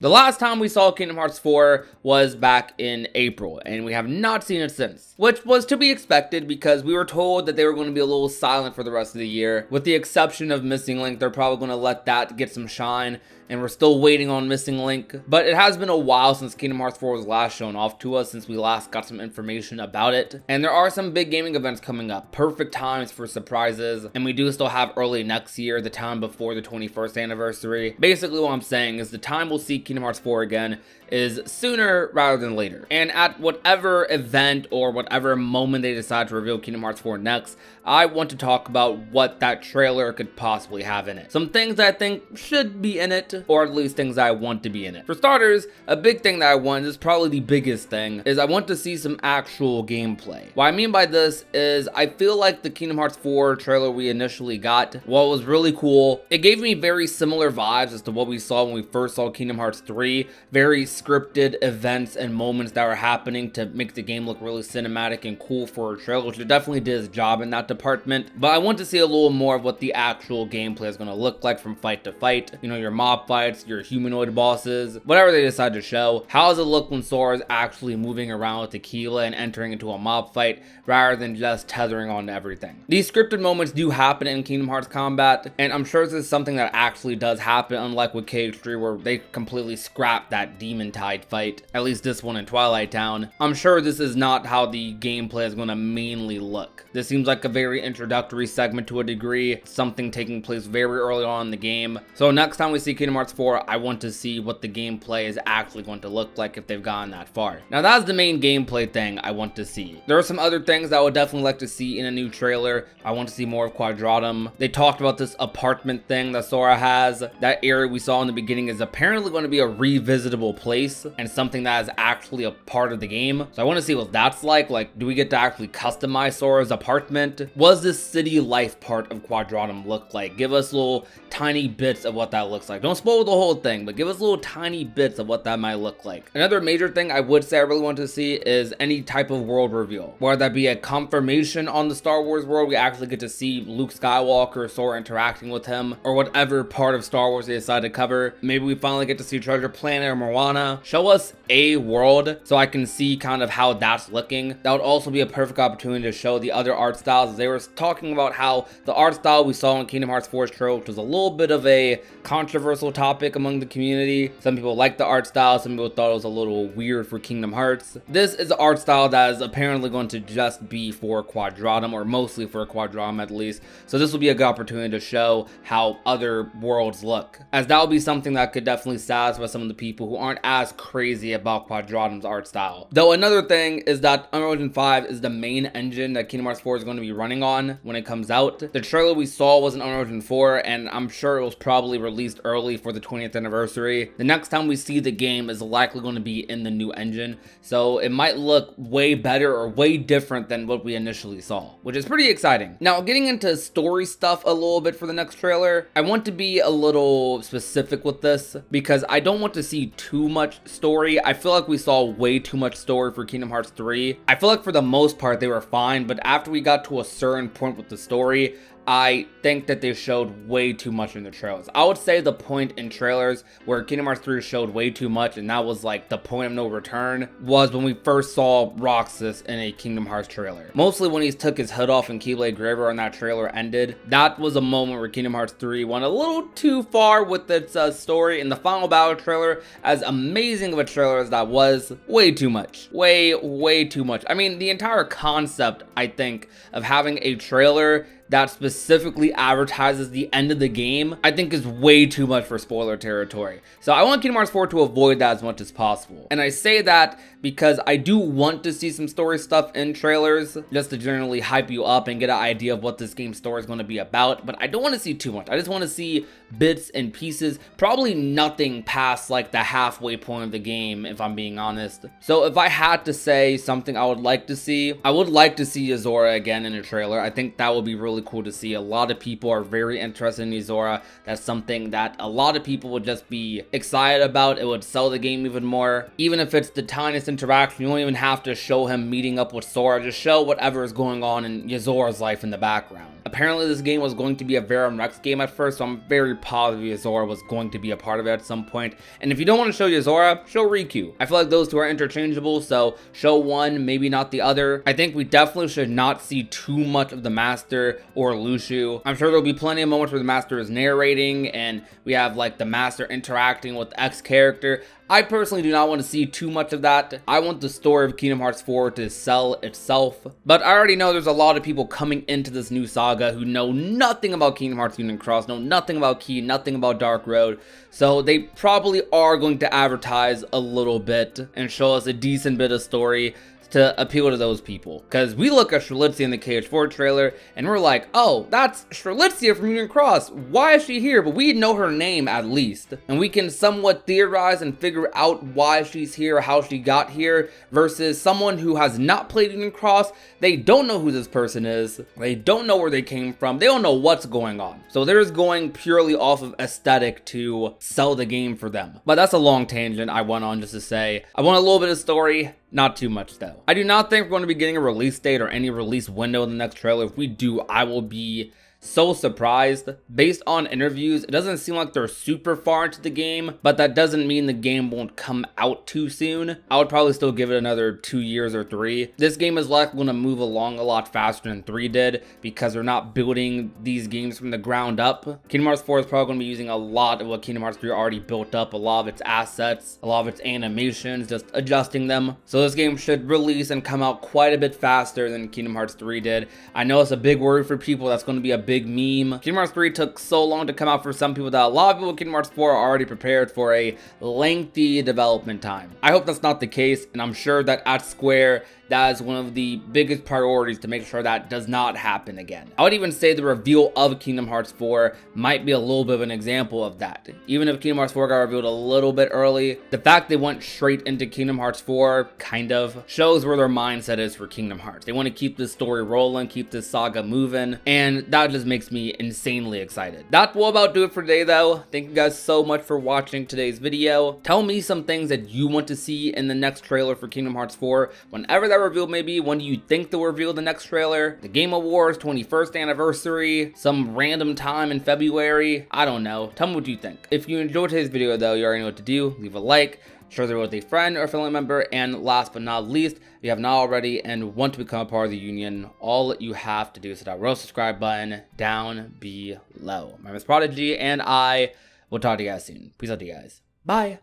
The last time we saw Kingdom Hearts 4 was back in April, and we have not seen it since, which was to be expected because we were told that they were going to be a little silent for the rest of the year. With the exception of Missing Link, they're probably going to let that get some shine, and we're still waiting on Missing Link. But it has been a while since Kingdom Hearts 4 was last shown off to us, since we last got some information about it. And there are some big gaming events coming up, perfect times for surprises, and we do still have early next year, the time before the 21st anniversary. Basically what I'm saying is the time we'll see Kingdom Hearts 4 again is sooner rather than later. And at whatever event or whatever moment they decide to reveal Kingdom Hearts 4 next, I want to talk about what that trailer could possibly have in it. Some things that I think should be in it, or at least things that I want to be in it. For starters, a big thing that I want, is probably the biggest thing, is I want to see some actual gameplay. What I mean by this is I feel like the Kingdom Hearts 4 trailer we initially got, while it was really cool, it gave me very similar vibes as to what we saw when we first saw Kingdom Hearts 3. Very scripted events and moments that were happening to make the game look really cinematic and cool for a trailer, which it definitely did its job in that department. But I want to see a little more of what the actual gameplay is going to look like from fight to fight. You know, your mob fights, your humanoid bosses, whatever they decide to show. How does it look when Sora is actually moving around with Tequila and entering into a mob fight rather than just tethering on to everything? These scripted moments do happen in Kingdom Hearts combat, and I'm sure this is something that actually does happen, unlike with KH3 where they completely scrapped that Demon Tide fight, at least this one in Twilight Town. I'm sure this is not how the gameplay is going to mainly look. This seems like a very introductory segment to a degree, something taking place very early on in the game. So next time we see Kingdom Hearts 4, I want to see what the gameplay is actually going to look like if they've gone that far. Now that's the main gameplay thing I want to see. There are some other things I would definitely like to see in a new trailer. I want to see more of Quadratum. They talked about this apartment thing that Sora has. That area we saw in the beginning is apparently going to be a revisitable place and something that is actually a part of the game. So I want to see what that's like. Like, do we get to actually customize Sora's apartment? What does this city life part of Quadratum look like? Give us little tiny bits of what that looks like. Don't spoil the whole thing, but give us little tiny bits of what that might look like. Another major thing I would say I really want to see is any type of world reveal, whether that be a confirmation on the Star Wars world, we actually get to see Luke Skywalker, Sora interacting with him, or whatever part of Star Wars they decide to cover. Maybe we finally get to see Treasure Planet or Moana. Show us a world so I can see kind of how that's looking. That would also be a perfect opportunity to show the other art styles. They were talking about how the art style we saw in Kingdom Hearts 4's trailer, which was a little bit of a controversial topic among the community. Some people liked the art style, some people thought it was a little weird for Kingdom Hearts. This is an art style that is apparently going to just be for Quadratum, or mostly for Quadratum at least. So this will be a good opportunity to show how other worlds look, as that will be something that could definitely satisfy some of the people who aren't as crazy about Quadratum's art style. Though another thing is that Unreal Engine 5 is the main engine that Kingdom Hearts 4 is going to be running on when it comes out. The trailer we saw was in Unreal Engine 4, and I'm sure it was probably released early for the 20th anniversary. The next time we see the game is likely going to be in the new engine, so it might look way better or way different than what we initially saw, which is pretty exciting. Now, getting into story stuff a little bit for the next trailer, I want to be a little specific with this because I don't want to see too much story. I feel like we saw way too much story for Kingdom Hearts 3. I feel like for the most part they were fine, but after we got to a certain point with the story, I think that they showed way too much in the trailers. I would say the point in trailers where Kingdom Hearts 3 showed way too much, and that was like the point of no return, was when we first saw Roxas in a Kingdom Hearts trailer. Mostly when he took his hood off and Keyblade River and that trailer ended. That was a moment where Kingdom Hearts 3 went a little too far with its story. In the final battle trailer, as amazing of a trailer as that was, way too much. Way too much. I mean, the entire concept, I think, of having a trailer that specifically advertises the end of the game, I think is way too much for spoiler territory. So I want Kingdom Hearts 4 to avoid that as much as possible. And I say that because I do want to see some story stuff in trailers, just to generally hype you up and get an idea of what this game's story is going to be about, but I don't want to see too much. I just want to see bits and pieces, probably nothing past like the halfway point of the game, if I'm being honest. So if I had to say something I would like to see, I would like to see Azora again in a trailer. I think that would be really really cool to see. A lot of people are very interested in Yozora. That's something that a lot of people would just be excited about. It would sell the game even more. Even if it's the tiniest interaction, you don't even have to show him meeting up with Sora. Just show whatever is going on in Yozora's life in the background. Apparently this game was going to be a Verum Rex game at first, so I'm very positive Yozora was going to be a part of it at some point. And if you don't want to show Yozora, show Riku. I feel like those two are interchangeable, so show one, maybe not the other. I think we definitely should not see too much of the Master or Lushu. I'm sure there'll be plenty of moments where the Master is narrating and we have like the Master interacting with X character. I personally do not want to see too much of that. I want the story of Kingdom Hearts 4 to sell itself. But I already know there's a lot of people coming into this new saga who know nothing about Kingdom Hearts Union Cross, know nothing about Key, nothing about Dark Road. So they probably are going to advertise a little bit and show us a decent bit of story to appeal to those people. Because we look at Strelitzia in the KH4 trailer and we're like, oh, that's Strelitzia from Union Cross. Why is she here? But we know her name at least. And we can somewhat theorize and figure out why she's here, how she got here, versus someone who has not played Union Cross. They don't know who this person is. They don't know where they came from. They don't know what's going on. So they're just going purely off of aesthetic to sell the game for them. But that's a long tangent I went on just to say, I want a little bit of story. Not too much though. I do not think we're going to be getting a release date or any release window in the next trailer. If we do, I will be so surprised. Based on interviews, it doesn't seem like they're super far into the game, but that doesn't mean the game won't come out too soon. I would probably still give it another 2 years or 3. This game is likely going to move along a lot faster than 3 did because they're not building these games from the ground up. Kingdom Hearts 4 is probably going to be using a lot of what Kingdom Hearts 3 already built up, a lot of its assets, a lot of its animations, just adjusting them. So this game should release and come out quite a bit faster than Kingdom Hearts 3 did. I know it's a big word for people. That's going to be a big meme. Kingdom Hearts 3 took so long to come out for some people that a lot of people with Kingdom Hearts 4 are already prepared for a lengthy development time. I hope that's not the case, and I'm sure that at Square, that is one of the biggest priorities to make sure that does not happen again. I would even say the reveal of Kingdom Hearts 4 might be a little bit of an example of that. Even if Kingdom Hearts 4 got revealed a little bit early, the fact they went straight into Kingdom Hearts 4 kind of shows where their mindset is for Kingdom Hearts. They want to keep this story rolling, keep this saga moving, and that just makes me insanely excited. That will about do it for today though. Thank you guys so much for watching today's video. Tell me some things that you want to see in the next trailer for Kingdom Hearts 4. Whenever that reveal may be, when do you think they'll reveal the next trailer? The Game Awards 21st anniversary, some random time in February? I don't know. Tell me what you think. If you enjoyed today's video though, you already know what to do. Leave a like, share it with a friend or family member, and last but not least, if you have not already and want to become a part of the union, all you have to do is hit that real subscribe button down below. My name is Prodigy, and I will talk to you guys soon. Peace out to you guys. Bye.